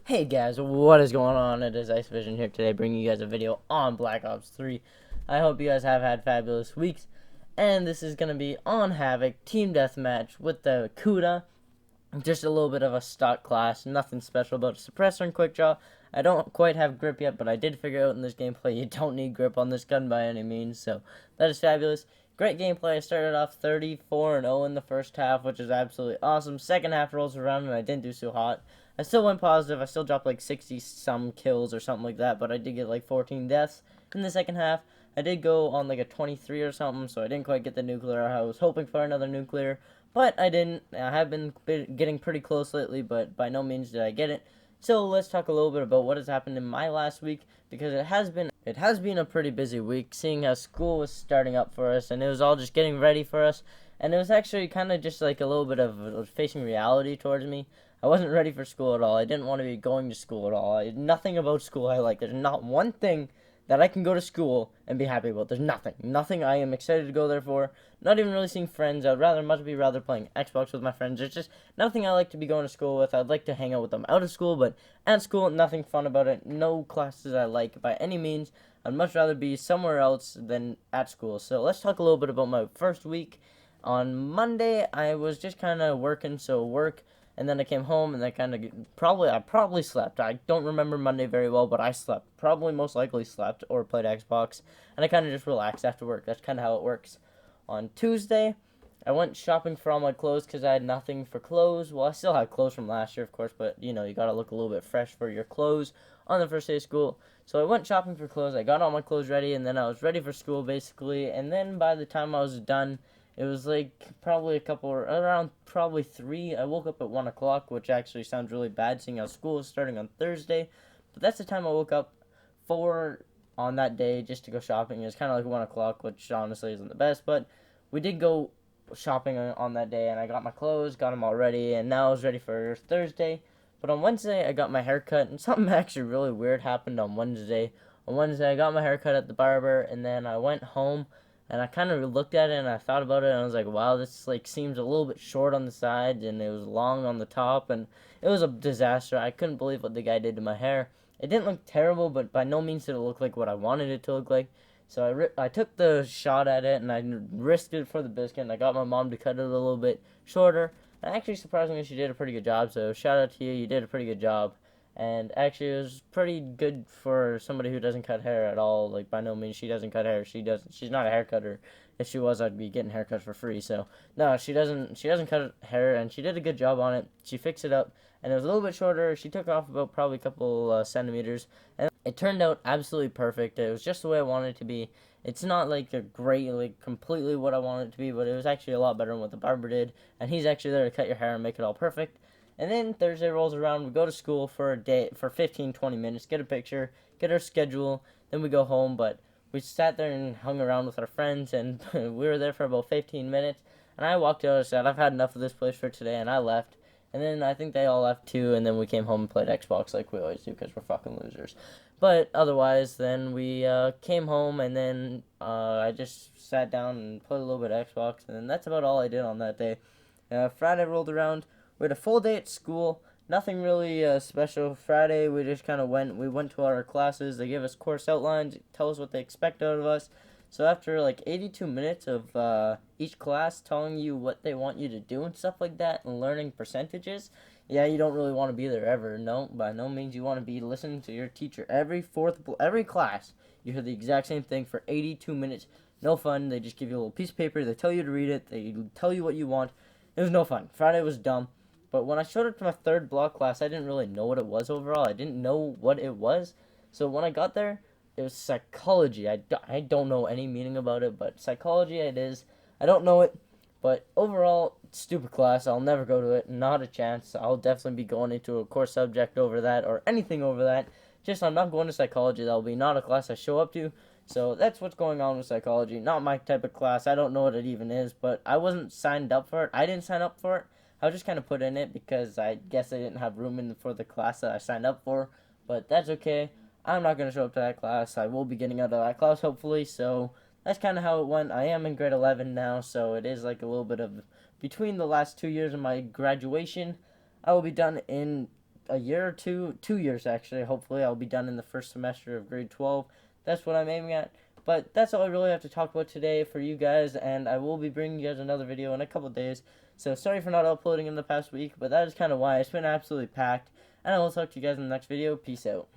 Hey guys, what is going on? It is Ice Vision here today, bringing you guys a video on Black Ops 3. I hope you guys have had fabulous weeks, and this is going to be on Havoc Team Deathmatch with the Kuda. Just a little bit of a stock class, nothing special about a suppressor and quick draw. I don't quite have grip yet, but I did figure out in this gameplay you don't need grip on this gun by any means, so that is fabulous. Great gameplay. I started off 34-0 in the first half, which is absolutely awesome. Second half rolls around and I didn't do so hot. I still went positive. I still dropped like 60 some kills or something like that, but I did get like 14 deaths in the second half. I did go on like a 23 or something, so I didn't quite get the nuclear. I was hoping for another nuclear, but I didn't. I have been getting pretty close lately, but by no means did I get it. So let's talk a little bit about what has happened in my last week, because it has been a pretty busy week, seeing how school was starting up for us, and it was all just getting ready for us. And it was actually kind of just like a little bit of facing reality towards me. I wasn't ready for school at all. I didn't want to be going to school at all. Nothing about school I like. There's not one thing that I can go to school and be happy about. There's nothing. Nothing I am excited to go there for. Not even really seeing friends. I'd rather playing Xbox with my friends. There's just nothing I like to be going to school with. I'd like to hang out with them out of school, but at school, nothing fun about it. No classes I like by any means. I'd much rather be somewhere else than at school. So let's talk a little bit about my first week. On Monday, I was just kind of working, and then I came home and I probably slept. I don't remember Monday very well, but I slept. Probably most likely slept or played Xbox, and I kind of just relaxed after work. That's kind of how it works. On Tuesday, I went shopping for all my clothes because I had nothing for clothes. Well, I still had clothes from last year, of course, but you gotta look a little bit fresh for your clothes on the first day of school. So I went shopping for clothes. I got all my clothes ready, and then I was ready for school basically. And then by the time I was done, it was like around probably 3. I woke up at 1 o'clock, which actually sounds really bad seeing how school is starting on Thursday. But that's the time I woke up for on that day just to go shopping. It was kind of like 1 o'clock, which honestly isn't the best. But we did go shopping on that day, and I got my clothes, got them all ready, and now I was ready for Thursday. But on Wednesday, I got my hair cut, and something actually really weird happened on Wednesday. On Wednesday, I got my hair cut at the barber, and then I went home and I kind of looked at it and I thought about it and I was like, wow, this like seems a little bit short on the sides and it was long on the top and it was a disaster. I couldn't believe what the guy did to my hair. It didn't look terrible, but by no means did it look like what I wanted it to look like. So I took the shot at it and I risked it for the biscuit and I got my mom to cut it a little bit shorter. And actually, surprisingly, she did a pretty good job. So shout out to you. You did a pretty good job. And actually, it was pretty good for somebody who doesn't cut hair at all. Like, by no means, she doesn't cut hair. She's not a hair cutter. If she was, I'd be getting haircuts for free. So no, she doesn't. She doesn't cut hair, and she did a good job on it. She fixed it up, and it was a little bit shorter. She took off about probably a couple centimeters, and it turned out absolutely perfect. It was just the way I wanted it to be. It's not like a great, like completely what I wanted it to be, but it was actually a lot better than what the barber did. And he's actually there to cut your hair and make it all perfect. And then Thursday rolls around, we go to school for a day, for 15, 20 minutes, get a picture, get our schedule, then we go home. But we sat there and hung around with our friends, and we were there for about 15 minutes. And I walked out and said, I've had enough of this place for today, and I left. And then I think they all left too, and then we came home and played Xbox like we always do because we're fucking losers. But otherwise, then we came home, and then I just sat down and played a little bit of Xbox, and then that's about all I did on that day. Friday rolled around. We had a full day at school. Nothing really special. Friday, we just kind of went to our classes. They gave us course outlines, tell us what they expect out of us. So after like 82 minutes of each class telling you what they want you to do and stuff like that and learning percentages, yeah, you don't really want to be there ever. No, by no means you want to be listening to your teacher every class. You hear the exact same thing for 82 minutes. No fun. They just give you a little piece of paper. They tell you to read it. They tell you what you want. It was no fun. Friday was dumb. But when I showed up to my third block class, I didn't really know what it was overall. I didn't know what it was. So when I got there, it was psychology. I don't know any meaning about it, but psychology it is. I don't know it, but overall, stupid class. I'll never go to it. Not a chance. I'll definitely be going into a core subject over that or anything over that. Just I'm not going to psychology. That'll be not a class I show up to. So that's what's going on with psychology. Not my type of class. I don't know what it even is, but I wasn't signed up for it. I didn't sign up for it. I was just kind of put in it because I guess I didn't have room for the class that I signed up for. But that's okay. I'm not going to show up to that class. I will be getting out of that class hopefully. So that's kind of how it went. I am in grade 11 now, so it is like a little bit of between the last 2 years of my graduation. I will be done in a year or 2 years actually. Hopefully, I'll be done in the first semester of grade 12. That's what I'm aiming at. But that's all I really have to talk about today for you guys, and I will be bringing you guys another video in a couple days. So sorry for not uploading in the past week, but that is kind of why. It's been absolutely packed, and I will talk to you guys in the next video. Peace out.